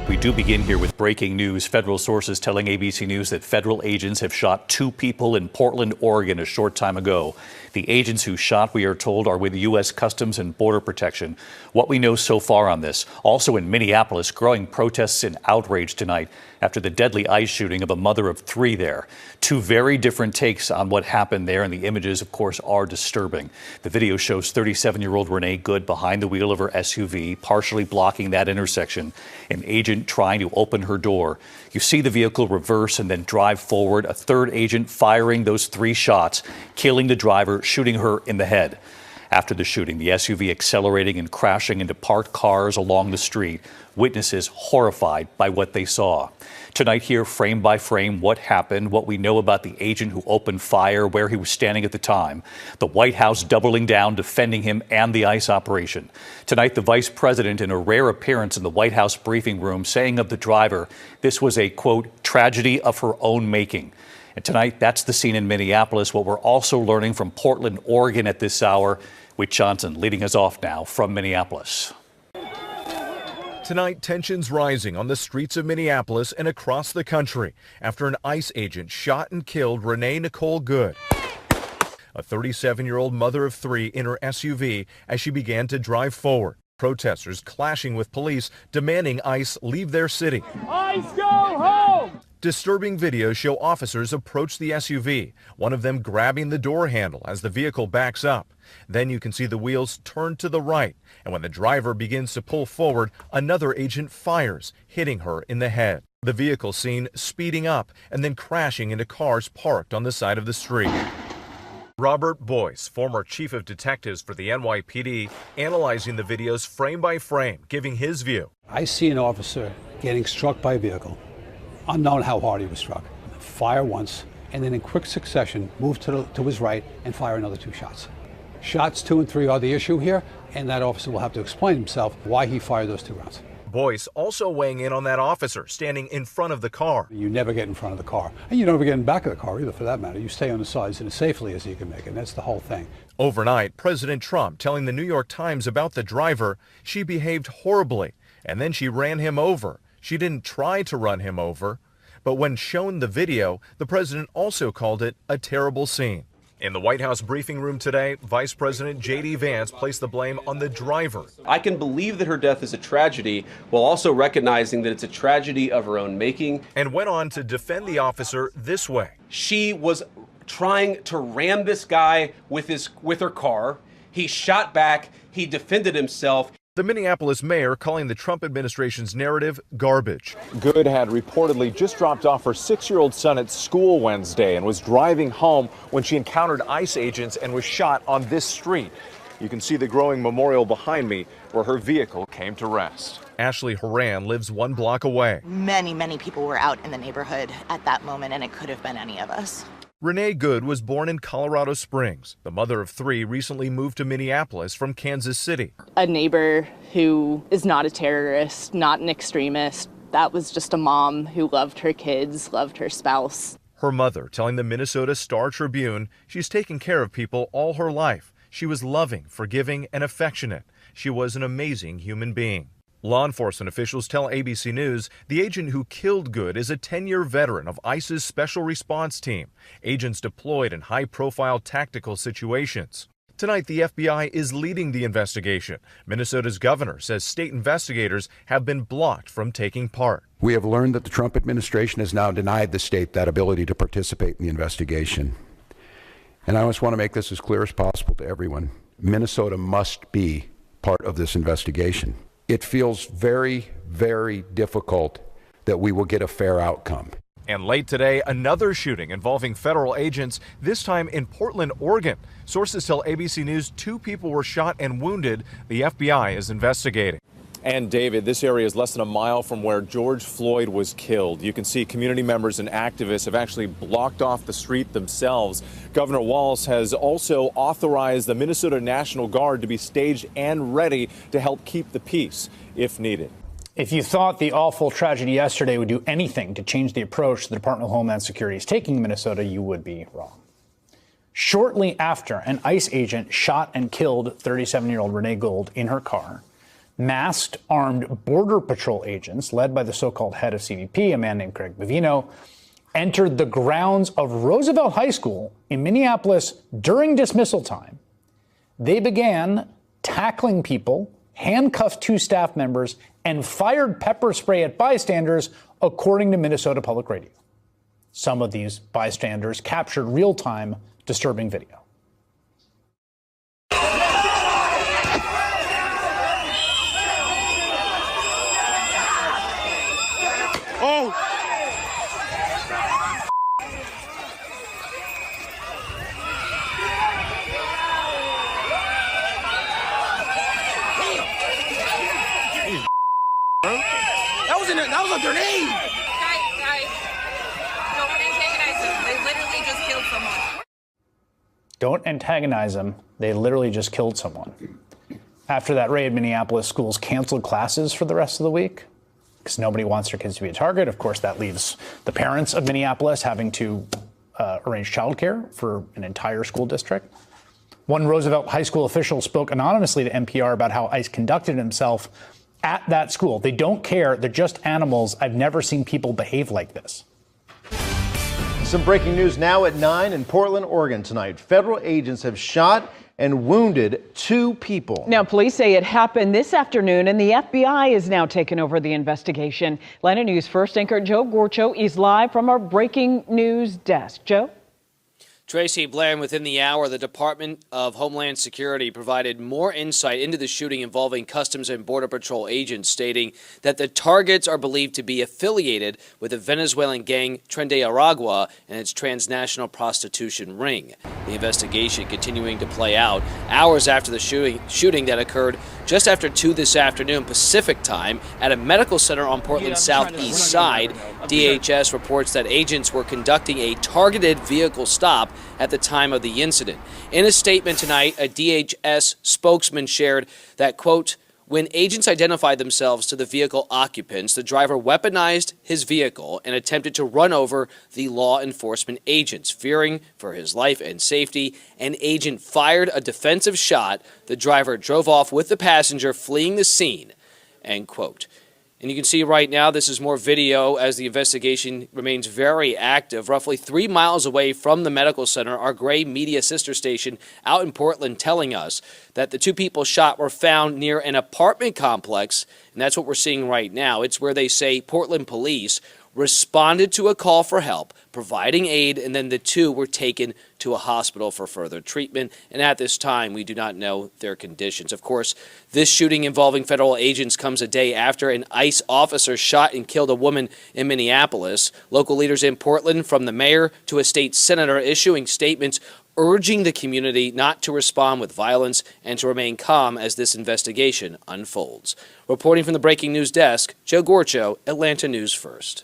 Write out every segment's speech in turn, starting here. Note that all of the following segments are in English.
We do begin here with breaking news. Federal sources telling ABC News that federal agents have shot 2 people in Portland, Oregon a short time ago. The agents who shot, we are told, are with the U.S. Customs and Border Protection. What we know so far on this. Also in Minneapolis, growing protests and outrage tonight after the deadly ICE shooting of a mother of 3 there. 2 very different takes on what happened there, and the images, of course, are disturbing. The video shows 37-year-old Renee Good behind the wheel of her SUV, partially blocking that intersection. An agent trying to open her door. You see the vehicle reverse and then drive forward. A third agent firing those 3 shots, killing the driver, shooting her in the head. After the shooting, the SUV accelerating and crashing into parked cars along the street. Witnesses horrified by what they saw. Tonight here, frame by frame, what happened, what we know about the agent who opened fire, where he was standing at the time. The White House doubling down, defending him and the ICE operation. Tonight, the vice president, in a rare appearance in the White House briefing room, saying of the driver, this was a, quote, tragedy of her own making. And tonight, that's the scene in Minneapolis. What we're also learning from Portland, Oregon at this hour. Whit Johnson leading us off now from Minneapolis. Tonight, tensions rising on the streets of Minneapolis and across the country after an ICE agent shot and killed Renee Nicole Good, a 37-year-old mother of 3 in her SUV as she began to drive forward. Protesters clashing with police demanding ICE leave their city. ICE, go home! Disturbing videos show officers approach the SUV, one of them grabbing the door handle as the vehicle backs up. Then you can see the wheels turn to the right, and when the driver begins to pull forward, another agent fires, hitting her in the head. The vehicle seen speeding up and then crashing into cars parked on the side of the street. Robert Boyce, former chief of detectives for the NYPD, analyzing the videos frame by frame, giving his view. I see an officer getting struck by a vehicle, unknown how hard he was struck. Fire once, and then in quick succession, move to his right and fire another 2 shots. Shots 2 and 3 are the issue here, and that officer will have to explain himself why he fired those 2 rounds. Boyce also weighing in on that officer standing in front of the car. You never get in front of the car, and you never get in back of the car either, for that matter. You stay on the sides and as safely as you can make it, and that's the whole thing. Overnight, President Trump telling the New York Times about the driver, she behaved horribly, and then she ran him over. She didn't try to run him over, but when shown the video, the president also called it a terrible scene. In the White House briefing room today, Vice President J.D. Vance placed the blame on the driver. I can believe that her death is a tragedy, while also recognizing that it's a tragedy of her own making. And went on to defend the officer this way. She was trying to ram this guy with her car. He shot back. He defended himself. The Minneapolis mayor calling the Trump administration's narrative garbage. Good had reportedly just dropped off her 6-year-old son at school Wednesday and was driving home when she encountered ICE agents and was shot on this street. You can see the growing memorial behind me where her vehicle came to rest. Ashley Horan lives 1 block away. Many people were out in the neighborhood at that moment, and it could have been any of us. Renee Good was born in Colorado Springs. The mother of 3 recently moved to Minneapolis from Kansas City. A neighbor who is not a terrorist, not an extremist. That was just a mom who loved her kids, loved her spouse. Her mother telling the Minnesota Star Tribune she's taken care of people all her life. She was loving, forgiving, and affectionate. She was an amazing human being. Law enforcement officials tell ABC News the agent who killed Good is a 10-year veteran of ICE's Special Response Team, agents deployed in high-profile tactical situations. Tonight, the FBI is leading the investigation. Minnesota's governor says state investigators have been blocked from taking part. We have learned that the Trump administration has now denied the state that ability to participate in the investigation. And I just want to make this as clear as possible to everyone. Minnesota must be part of this investigation. It feels very, very difficult that we will get a fair outcome. And late today, another shooting involving federal agents, this time in Portland, Oregon. Sources tell ABC News 2 people were shot and wounded. The FBI is investigating. And David, this area is less than a mile from where George Floyd was killed. You can see community members and activists have actually blocked off the street themselves. Governor Walz has also authorized the Minnesota National Guard to be staged and ready to help keep the peace if needed. If you thought the awful tragedy yesterday would do anything to change the approach the Department of Homeland Security is taking in Minnesota, you would be wrong. Shortly after an ICE agent shot and killed 37-year-old Renee Gold in her car, Masked armed Border Patrol agents, led by the so-called head of CBP, a man named Craig Bavino, entered the grounds of Roosevelt High School in Minneapolis during dismissal time. They began tackling people, handcuffed 2 staff members, and fired pepper spray at bystanders, according to Minnesota Public Radio. Some of these bystanders captured real-time disturbing video. Oh! That was a grenade! Guys, don't antagonize them. They literally just killed someone. Don't antagonize them. They literally just killed someone. After that raid, Minneapolis schools canceled classes for the rest of the week because nobody wants their kids to be a target. Of course, that leaves the parents of Minneapolis having to arrange childcare for an entire school district. One Roosevelt High School official spoke anonymously to NPR about how ICE conducted himself at that school. They don't care. They're just animals. I've never seen people behave like this. Some breaking news now at 9 in Portland, Oregon tonight. Federal agents have shot and wounded 2 people. Now, police say it happened this afternoon, and the FBI is now taking over the investigation. Atlanta News First anchor Joe Gorcho is live from our breaking news desk. Joe? Tracy Blair, within the hour, the Department of Homeland Security provided more insight into the shooting involving Customs and Border Patrol agents, stating that the targets are believed to be affiliated with the Venezuelan gang Tren de Aragua and its transnational prostitution ring. The investigation continuing to play out hours after the shooting that occurred just after 2 this afternoon Pacific time at a medical center on Portland's southeast side. DHS reports that agents were conducting a targeted vehicle stop at the time of the incident. In a statement tonight, a DHS spokesman shared that, quote, when agents identified themselves to the vehicle occupants, the driver weaponized his vehicle and attempted to run over the law enforcement agents. Fearing for his life and safety, an agent fired a defensive shot. The driver drove off with the passenger, fleeing the scene, end quote. And you can see right now, this is more video as the investigation remains very active. Roughly 3 miles away from the medical center, our Gray Media sister station out in Portland telling us that the 2 people shot were found near an apartment complex. And that's what we're seeing right now. It's where they say Portland police responded to a call for help, providing aid, and then the 2 were taken to a hospital for further treatment. And at this time, we do not know their conditions. Of course, this shooting involving federal agents comes a day after an ICE officer shot and killed a woman in Minneapolis. Local leaders in Portland, from the mayor to a state senator, issuing statements urging the community not to respond with violence and to remain calm as this investigation unfolds. Reporting from the Breaking News Desk, Joe Gorcho, Atlanta News First.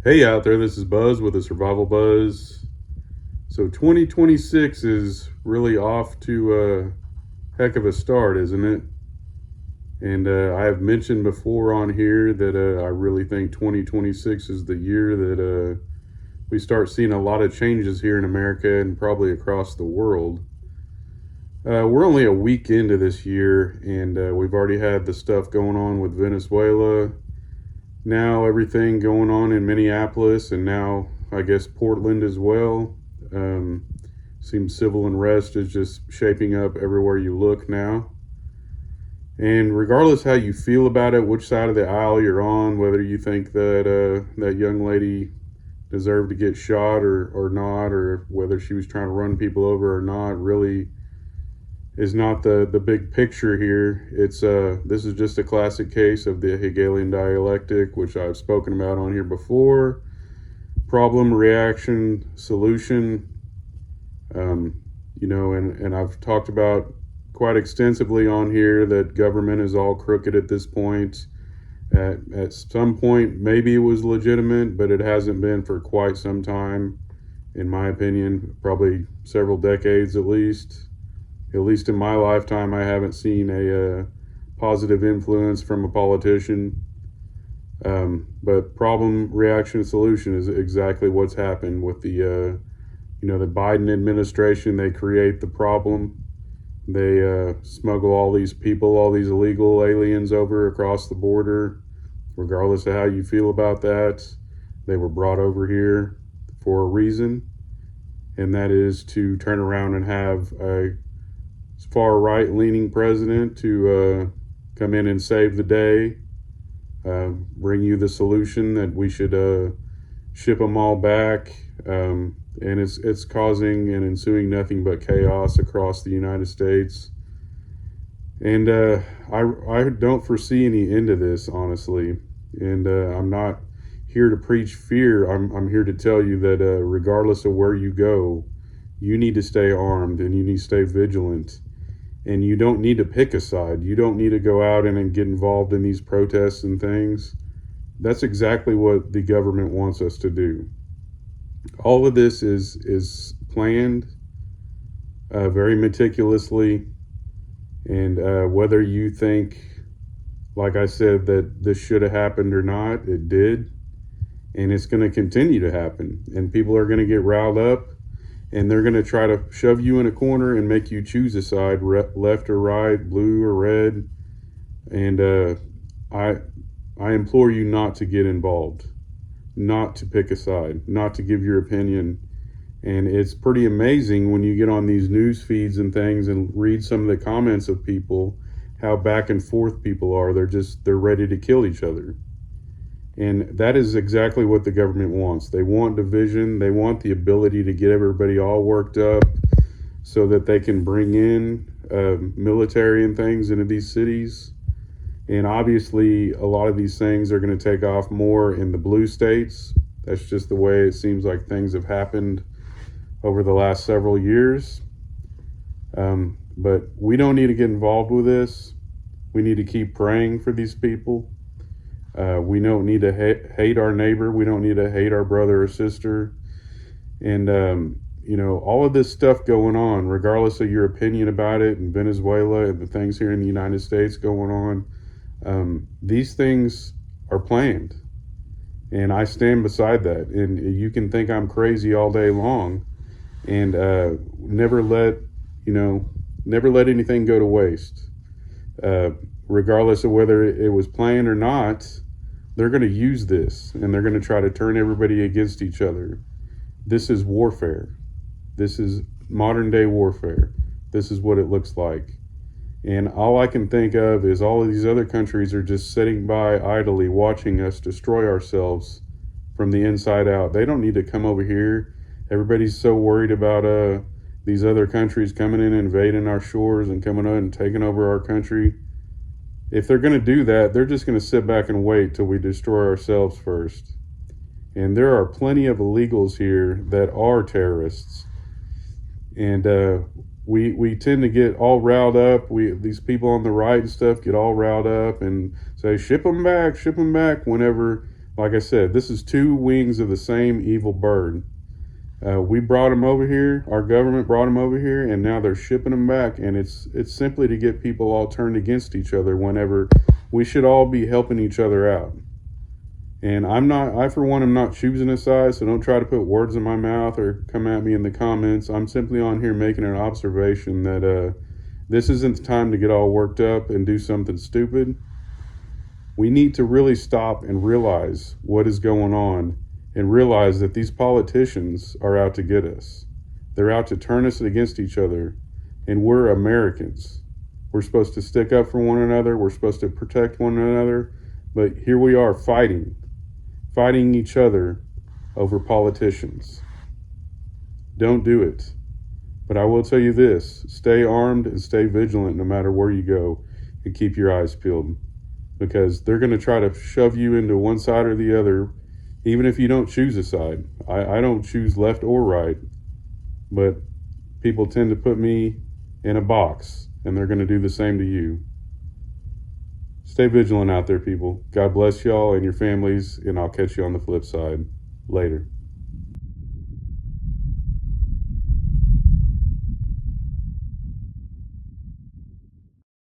Hey out there, this is Buzz with TheSurvivalBuzz. So 2026 is really off to a heck of a start, isn't it? And I have mentioned before on here that I really think 2026 is the year that we start seeing a lot of changes here in America and probably across the world. We're only a week into this year, and we've already had the stuff going on with Venezuela. Now everything going on in Minneapolis, and now I guess Portland as well. Seems civil unrest is just shaping up everywhere you look now. And regardless how you feel about it, which side of the aisle you're on, whether you think that that young lady deserved to get shot or not, or whether she was trying to run people over or not, really is not the big picture here. It's this is just a classic case of the Hegelian dialectic, which I've spoken about on here before. Problem, reaction, solution. You know, and I've talked about quite extensively on here that government is all crooked at this point. At some point, maybe it was legitimate, but it hasn't been for quite some time, in my opinion, probably several decades at least. At least in my lifetime, I haven't seen a positive influence from a politician. But problem, reaction, solution is exactly what's happened with the, you know, the Biden administration. They create the problem, They smuggle all these people, all these illegal aliens over across the border, regardless of how you feel about that. They were brought over here for a reason, and that is to turn around and have a far right leaning president to come in and save the day, bring you the solution that we should ship them all back. And it's causing and ensuing nothing but chaos across the United States. And I don't foresee any end to this, honestly. And I'm not here to preach fear. I'm here to tell you that regardless of where you go, you need to stay armed and you need to stay vigilant. And you don't need to pick a side. You don't need to go out and get involved in these protests and things. That's exactly what the government wants us to do. All of this is planned very meticulously, and whether you think, like I said, that this should have happened or not, it did, and it's going to continue to happen, and people are going to get riled up, and they're going to try to shove you in a corner and make you choose a side, left or right, blue or red, and I implore you not to get involved. Not to pick a side, not to give your opinion. And it's pretty amazing when you get on these news feeds and things and read some of the comments of people, how back and forth people are. They're ready to kill each other. And that is exactly what the government wants. They want division. They want the ability to get everybody all worked up so that they can bring in military and things into these cities. And obviously, a lot of these things are going to take off more in the blue states. That's just the way it seems like things have happened over the last several years. But we don't need to get involved with this. We need to keep praying for these people. We don't need to hate our neighbor. We don't need to hate our brother or sister. And, all of this stuff going on, regardless of your opinion about it in Venezuela and the things here in the United States going on, these things are planned, and I stand beside that. And you can think I'm crazy all day long, and never let anything go to waste. Regardless of whether it was planned or not, they're going to use this, and they're going to try to turn everybody against each other. This is warfare. This is modern day warfare. This is what it looks like. And all I can think of is all of these other countries are just sitting by idly watching us destroy ourselves from the inside out. They don't need to come over here. Everybody's so worried about these other countries coming in and invading our shores and coming in and taking over our country. If they're going to do that, they're just going to sit back and wait till we destroy ourselves first. And there are plenty of illegals here that are terrorists. And we tend to get all riled up. These people on the right and stuff get all riled up and say, ship them back, whenever, like I said, this is two wings of the same evil bird. We brought them over here, our government brought them over here, and now they're shipping them back, and it's simply to get people all turned against each other whenever we should all be helping each other out. And I for one am not choosing a side, so don't try to put words in my mouth or come at me in the comments. I'm simply on here making an observation that this isn't the time to get all worked up and do something stupid. We need to really stop and realize what is going on and realize that these politicians are out to get us. They're out to turn us against each other, and we're Americans. We're supposed to stick up for one another. We're supposed to protect one another. But here we are fighting each other over politicians. Don't do it. But I will tell you this, stay armed and stay vigilant no matter where you go, and keep your eyes peeled, because they're going to try to shove you into one side or the other, even if you don't choose a side. I don't choose left or right, but people tend to put me in a box, and they're going to do the same to you. Stay vigilant out there, people. God bless y'all and your families, and I'll catch you on the flip side. Later.